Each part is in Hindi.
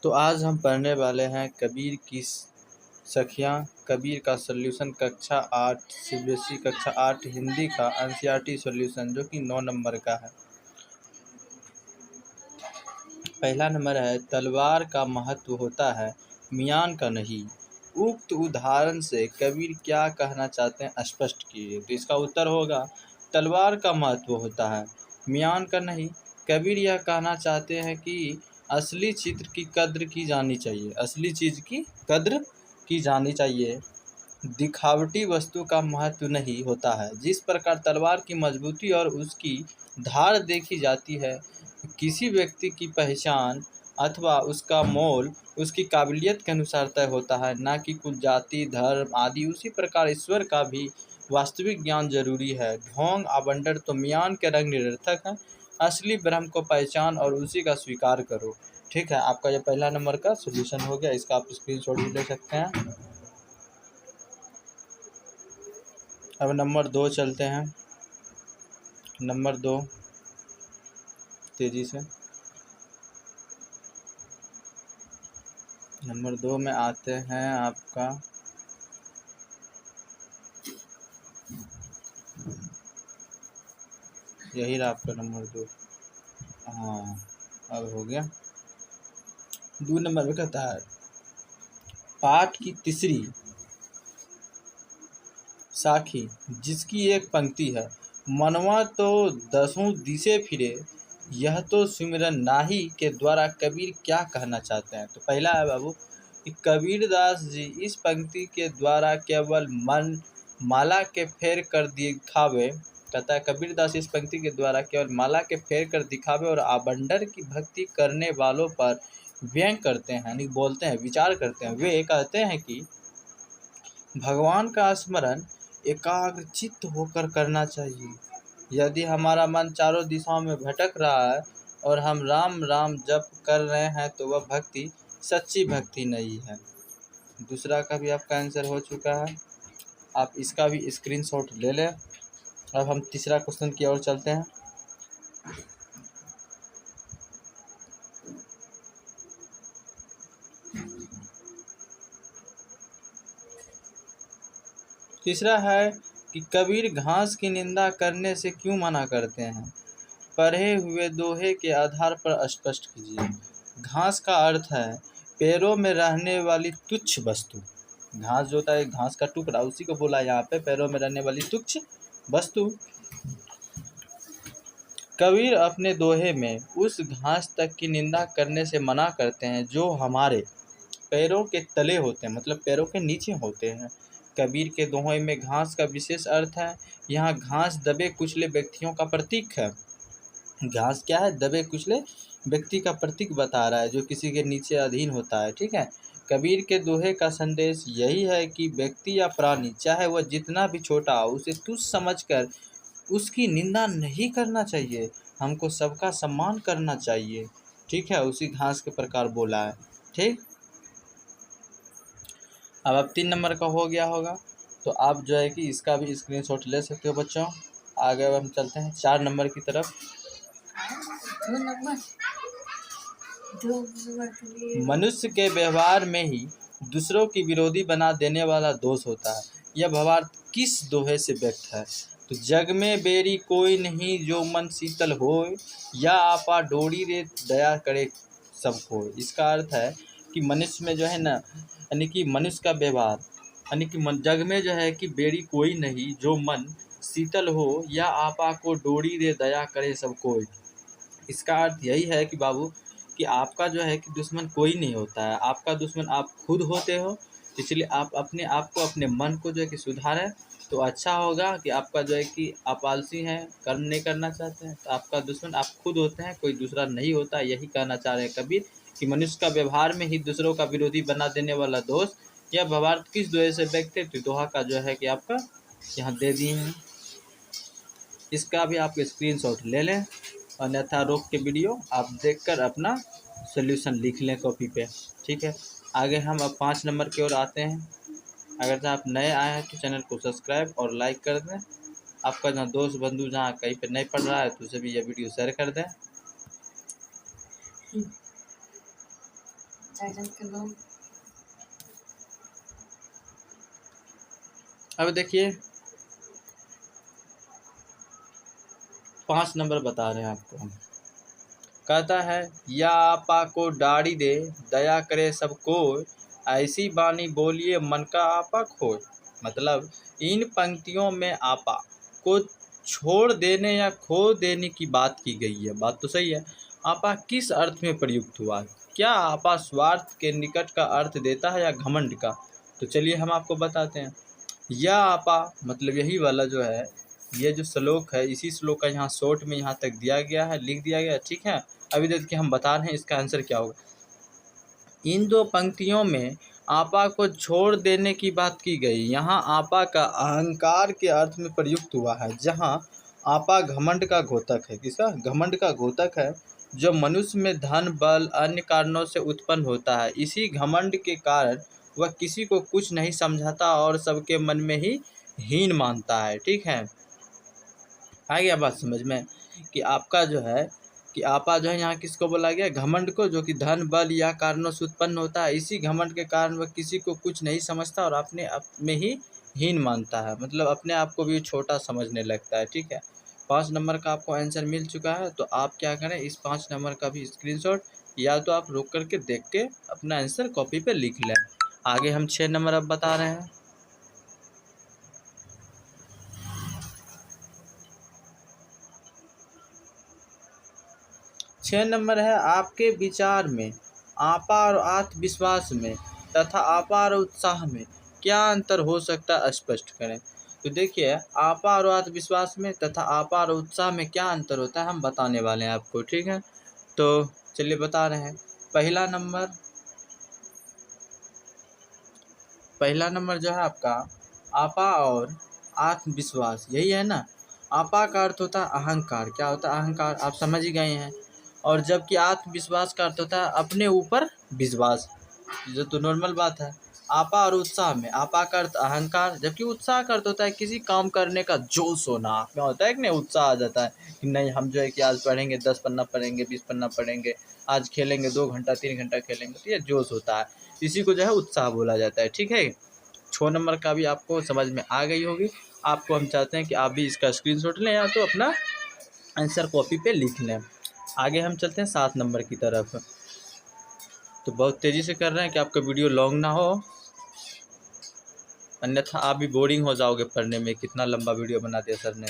तो आज हम पढ़ने वाले हैं कबीर की सखियाँ कबीर का सॉल्यूशन कक्षा 8 सीबीएसई कक्षा 8 हिंदी का एनसीईआरटी सॉल्यूशन जो कि 9 नंबर का है। पहला नंबर है तलवार का महत्व होता है मियान का नहीं। उक्त उदाहरण से कबीर क्या कहना चाहते हैं स्पष्ट कीजिए। तो इसका उत्तर होगा तलवार का महत्व होता है मियान का नहीं। कबीर यह कहना चाहते हैं कि असली चित्र की कद्र की जानी चाहिए, असली चीज़ की कद्र की जानी चाहिए, दिखावटी वस्तु का महत्व नहीं होता है। जिस प्रकार तलवार की मजबूती और उसकी धार देखी जाती है, किसी व्यक्ति की पहचान अथवा उसका मोल उसकी काबिलियत के अनुसार तय होता है, ना कि कुछ जाति धर्म आदि। उसी प्रकार ईश्वर का भी वास्तविक ज्ञान जरूरी है। ढोंग आवंटर तो मियान के रंग निरर्थक है। असली ब्रह्म को पहचान और उसी का स्वीकार करो। ठीक है, आपका ये पहला नंबर का सोल्यूशन हो गया। इसका आप स्क्रीनशॉट भी ले सकते हैं। अब नंबर 2 चलते हैं। नंबर 2 तेजी से नंबर 2 में आते हैं आपका यही रहा आपका नंबर 2। हाँ, अब हो गया। 2 नंबर में कहता है पाठ की तीसरी साखी जिसकी एक पंक्ति है, मनवा तो दसों दिशे फिरे, यह तो सिमरन नाही के द्वारा कबीर क्या कहना चाहते हैं। तो पहला है बाबू कि कबीरदास जी इस पंक्ति के द्वारा केवल मन माला के फेर कर दिखावे, कहता है कबीरदास इस पंक्ति के द्वारा केवल माला के फेर कर दिखावे और आबंडर की भक्ति करने वालों पर व्यंग करते हैं, यानी बोलते हैं, विचार करते हैं। वे कहते हैं कि भगवान का स्मरण एकाग्रचित्त होकर करना चाहिए। यदि हमारा मन चारों दिशाओं में भटक रहा है और हम राम राम जप कर रहे हैं तो वह भक्ति सच्ची भक्ति नहीं है। दूसरा का भी आपका आंसर हो चुका है, आप इसका भी स्क्रीनशॉट ले लें। अब हम तीसरा क्वेश्चन की ओर चलते हैं। तीसरा है कि कबीर घास की निंदा करने से क्यों मना करते हैं। पढ़े हुए दोहे के आधार पर स्पष्ट कीजिए। घास का अर्थ है पैरों में रहने वाली तुच्छ वस्तु। घास जो होता है घास का टुकड़ा, उसी को बोला यहाँ पे पैरों में रहने वाली तुच्छ वस्तु। कबीर अपने दोहे में उस घास तक की निंदा करने से मना करते हैं जो हमारे पैरों के तले होते हैं, मतलब पैरों के नीचे होते हैं। कबीर के दोहे में घास का विशेष अर्थ है। यहाँ घास दबे कुचले व्यक्तियों का प्रतीक है। घास क्या है? दबे कुचले व्यक्ति का प्रतीक बता रहा है, जो किसी के नीचे अधीन होता है। ठीक है, कबीर के दोहे का संदेश यही है कि व्यक्ति या प्राणी चाहे वह जितना भी छोटा हो, उसे तुच्छ समझकर उसकी निंदा नहीं करना चाहिए। हमको सबका सम्मान करना चाहिए। ठीक है, उसी घास के प्रकार बोला है। ठीक, अब 3 नंबर का हो गया होगा, तो आप जो है कि इसका भी स्क्रीनशॉट ले सकते हो बच्चों। आगे अब हम चलते हैं 4 नंबर की तरफ। मनुष्य के व्यवहार में ही दूसरों की विरोधी बना देने वाला दोष होता है। यह भावार्थ किस दोहे से व्यक्त है? तो जग में बेरी कोई नहीं जो मन शीतल होय, या आपा डोरी रे दया करे सबको। इसका अर्थ है कि मनुष्य में जो है ना, यानी कि मनुष्य का व्यवहार, यानी कि जग में जो है कि बेरी कोई नहीं जो मन शीतल हो, या आपा को डोरी रे दया करे सब कोई। इसका अर्थ यही है कि बाबू कि आपका जो है कि दुश्मन कोई नहीं होता है, आपका दुश्मन आप खुद होते हो। इसलिए आप अपने आप को, अपने मन को जो है कि सुधारें तो अच्छा होगा। कि आपका जो है कि आप आलसी हैं, कर्म नहीं करना चाहते हैं, तो आपका दुश्मन आप खुद होते हैं, कोई दूसरा नहीं होता। यही कहना चाह रहे हैं कबीर कि मनुष्य का व्यवहार में ही दूसरों का विरोधी बना देने वाला दोष। यह भावार्थ किस दोहे से व्यक्त है? तो दोहा का जो है कि आपका यहाँ दे दिए हैं। इसका भी आप स्क्रीनशॉट ले लें, अन्यथा रोक के वीडियो आप देखकर अपना सॉल्यूशन लिख लें कॉपी पे। ठीक है, आगे हम अब 5 नंबर की ओर आते हैं। अगर आप नए आए हैं तो चैनल को सब्सक्राइब और लाइक कर दें। आपका जहाँ दोस्त बंधु जहाँ कहीं पे नहीं पढ़ रहा है तो उसे भी यह वीडियो शेयर कर दें। अब देखिए 5 नंबर बता रहे हैं आपको हम। कहता है या आपा को दाढ़ी दे दया करे सबको, ऐसी बानी बोलिए मन का आपा खोए। मतलब इन पंक्तियों में आपा को छोड़ देने या खो देने की बात की गई है। बात तो सही है। आपा किस अर्थ में प्रयुक्त हुआ है? क्या आपा स्वार्थ के निकट का अर्थ देता है या घमंड का? तो चलिए हम आपको बताते हैं। या आपा मतलब यही वाला जो है, ये जो श्लोक है, इसी श्लोक का यहाँ शॉर्ट में यहाँ तक दिया गया है, लिख दिया गया है। ठीक है, अभी देखिए हम बता रहे हैं इसका आंसर क्या होगा। इन 2 पंक्तियों में आपा को छोड़ देने की बात की गई। यहाँ आपा का अहंकार के अर्थ में प्रयुक्त हुआ है, जहाँ आपा घमंड का घोतक है। किसका? घमंड का घोतक है, जो मनुष्य में धन बल अन्य कारणों से उत्पन्न होता है। इसी घमंड के कारण वह किसी को कुछ नहीं समझाता और सबके मन में ही हीन मानता है। ठीक है, आ गया बात समझ में कि आपका जो है कि आपा जो है यहाँ किसको बोला गया? घमंड को, जो कि धन बल या कारणों से उत्पन्न होता है। इसी घमंड के कारण वह किसी को कुछ नहीं समझता और अपने आप में ही हीन मानता है, मतलब अपने आप को भी छोटा समझने लगता है। ठीक है, 5 नंबर का आपको आंसर मिल चुका है। तो आप क्या करें, इस 5 नंबर का भी स्क्रीनशॉट या तो आप रोक करके देख के अपना आंसर कॉपी पे लिख लें। आगे हम 6 नंबर अब बता रहे हैं। 6 नंबर है, आपके विचार में आपा और आत्मविश्वास में तथा आपा और उत्साह में क्या अंतर हो सकता है, स्पष्ट करें। तो देखिए आपा और आत्मविश्वास में तथा आपा और उत्साह में क्या अंतर होता है, हम बताने वाले हैं आपको। ठीक है, तो चलिए बता रहे हैं। पहला नंबर जो है आपका आपा और आत्मविश्वास, यही है ना। आपा का अर्थ होता है अहंकार। क्या होता है? अहंकार, आप समझ ही गए हैं। और जबकि आत्मविश्वास का अर्थ होता है अपने ऊपर विश्वास, जो तो नॉर्मल बात है। आपा और उत्साह में आपा का अर्थ अहंकार, जबकि उत्साह का अर्थ होता है किसी काम करने का जोश होना। क्या होता है कि नहीं, उत्साह आ जाता है कि नहीं हम जो है कि आज पढ़ेंगे, 10 पन्ना पढ़ेंगे, 20 पन्ना पढ़ेंगे, आज खेलेंगे 2 घंटा 3 घंटा खेलेंगे, तो ये जोश होता है। इसी को जो है उत्साह बोला जाता है। ठीक है, 6 नंबर का भी आपको समझ में आ गई होगी। आपको हम चाहते हैं कि आप भी इसका स्क्रीनशॉट लें या तो अपना आंसर कॉपी पे लिख लें। आगे हम चलते हैं 7 नंबर की तरफ। तो बहुत तेज़ी से कर रहे हैं कि आपका वीडियो लॉन्ग ना हो, अन्यथा आप भी बोरिंग हो जाओगे पढ़ने में, कितना लंबा वीडियो बना दिया सर ने।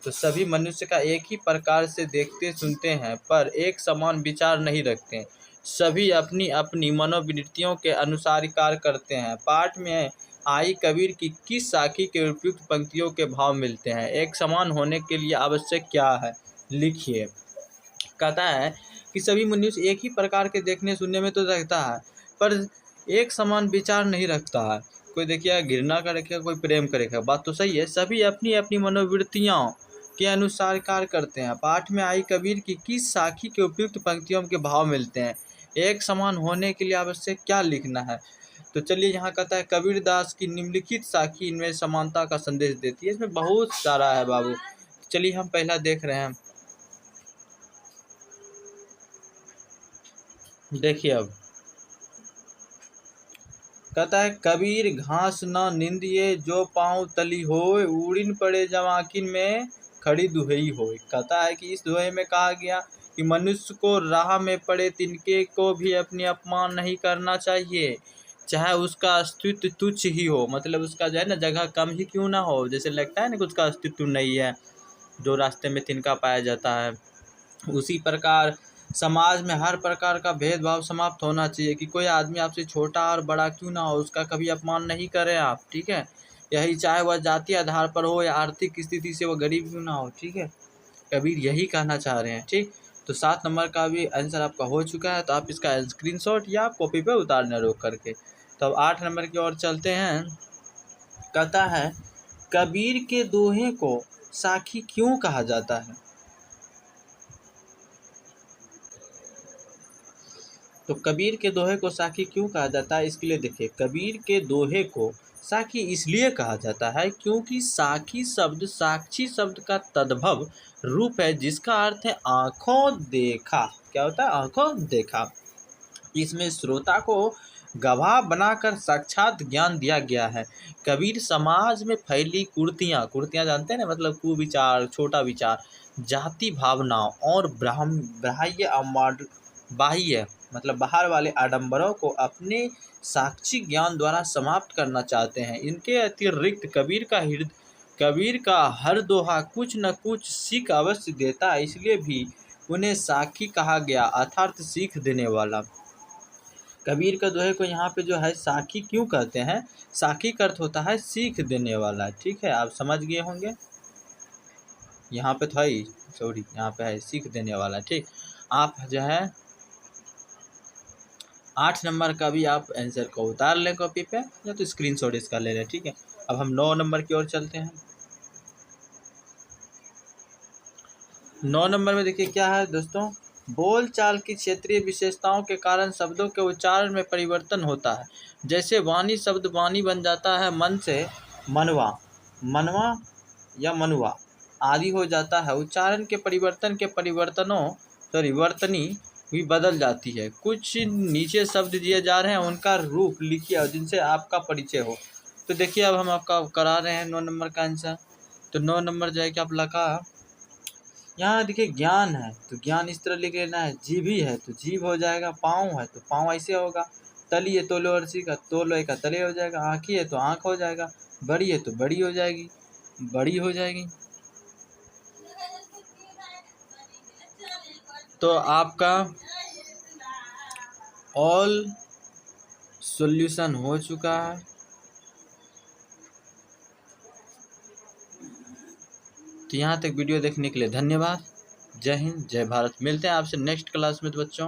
तो सभी मनुष्य का एक ही प्रकार से देखते सुनते हैं, पर एक समान विचार नहीं रखते। सभी अपनी अपनी मनोवृत्तियों के अनुसार कार्य करते हैं। पाठ में आई कबीर की किस साखी के उपयुक्त पंक्तियों के भाव मिलते हैं? एक समान होने के लिए आवश्यक क्या है, लिखिए। कहता है कि सभी मनुष्य एक ही प्रकार के देखने सुनने में तो रखता है, पर एक समान विचार नहीं रखता है। कोई देखिए घृणा का रखेगा, कोई प्रेम का रखेगा। बात तो सही है। सभी अपनी अपनी मनोवृत्तियों के अनुसार कार्य करते हैं। पाठ में आई कबीर की किस साखी के उपयुक्त पंक्तियों के भाव मिलते हैं? एक समान होने के लिए आवश्यक क्या लिखना है? तो चलिए यहाँ कहता है कबीर दास की निम्नलिखित साखी इनमें समानता का संदेश देती है। इसमें बहुत सारा है बाबू। चलिए हम पहला देख रहे हैं। देखिए अब कहता है कबीर घास न निंदिए जो पाँव तली होए, उड़िन पड़े जवाकिन में खड़ी दुहई होए। कहता है कि इस दोहे में कहा गया कि मनुष्य को राह में पड़े तिनके को भी अपनी अपमान नहीं करना चाहिए, चाहे उसका अस्तित्व तुच्छ ही हो। मतलब उसका जो है ना जगह कम ही क्यों ना हो, जैसे लगता है ना कि उसका अस्तित्व नहीं है, जो रास्ते में तिनका पाया जाता है। उसी प्रकार समाज में हर प्रकार का भेदभाव समाप्त होना चाहिए कि कोई आदमी आपसे छोटा और बड़ा क्यों ना हो, उसका कभी अपमान नहीं करें आप। ठीक है, यही चाहे वह जाति आधार पर हो या आर्थिक स्थिति से वह गरीब क्यों ना हो। ठीक है, कबीर यही कहना चाह रहे हैं। ठीक, तो 7 नंबर का भी आंसर आपका हो चुका है। तो आप इसका स्क्रीनशॉट या कॉपी पे उतारना रोक करके। तो अब 8 नंबर की ओर चलते हैं। कहता है कबीर के दोहे को साखी क्यों कहा जाता है? तो कबीर के दोहे को साखी क्यों कहा जाता है, इसके लिए देखिए कबीर के दोहे को साखी इसलिए कहा जाता है क्योंकि साखी शब्द साक्षी शब्द का तद्भव रूप है, जिसका अर्थ है आंखों देखा। क्या होता है? आंखों देखा। इसमें श्रोता को गवाह बनाकर साक्षात ज्ञान दिया गया है। कबीर समाज में फैली कुरीतियाँ, कुरीतियाँ जानते हैं ना, मतलब कुविचार, छोटा विचार, जाति भावनाओं और बाह्य मतलब बाहर वाले आडंबरों को अपने साक्षी ज्ञान द्वारा समाप्त करना चाहते हैं। इनके अतिरिक्त कबीर का हर दोहा कुछ न कुछ सीख अवश्य देता है, इसलिए भी उन्हें साखी कहा गया, अर्थात सीख देने वाला। कबीर का दोहे को यहाँ पे जो है साखी क्यों कहते हैं? साखी का अर्थ होता है सीख देने वाला। ठीक है, आप समझ गए होंगे। यहाँ पे तो है ही, सॉरी, यहाँ पे है सीख देने वाला। ठीक, आप जो है 8 नंबर का भी आप आंसर को उतार लें कॉपी पे, या तो स्क्रीनशॉट इसका ले लें। ठीक है, अब हम 9 नंबर की ओर चलते हैं। 9 नंबर में देखिए क्या है दोस्तों, बोलचाल की क्षेत्रीय विशेषताओं के कारण शब्दों के उच्चारण में परिवर्तन होता है। जैसे वाणी शब्द वाणी बन जाता है, मन से मनवा, मनवा या मनुआ आदि हो जाता है। उच्चारण के वर्तनी भी बदल जाती है। कुछ नीचे शब्द दिए जा रहे हैं, उनका रूप लिखिए जिनसे आपका परिचय हो। तो देखिए अब हम आपका करा रहे हैं 9 नंबर का आंसर। तो 9 नंबर जो है कि आप लगा, यहाँ देखिए ज्ञान है तो ज्ञान इस तरह लिख लेना है। जीभी है तो जीभ हो जाएगा, पाँव है तो पाँव ऐसे होगा, तली है तो लोअर्सी का तो लोहे का तले हो जाएगा, आँखी है तो आँख हो जाएगा, बड़ी है तो बड़ी हो जाएगी, बड़ी हो जाएगी। तो आपका ऑल सॉल्यूशन हो चुका है। तो यहाँ तक वीडियो देखने के लिए धन्यवाद। जय हिंद, जय भारत। मिलते हैं आपसे नेक्स्ट क्लास में तो बच्चों।